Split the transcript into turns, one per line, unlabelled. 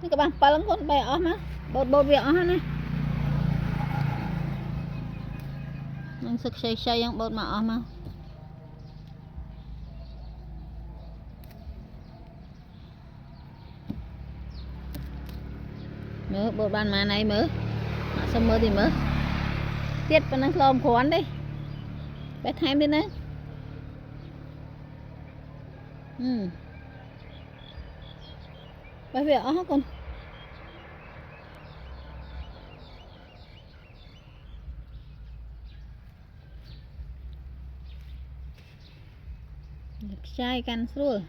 các bạn ba lăng con bè ó má bột bột việc ó này năng sực xây xây yang bột mà ó má mớ bột bàn mà này mớ mà xong mớ thì mớ tiết và năng lòm khoán đi bé thêm đi nữa bởi vì ó con chai can rồi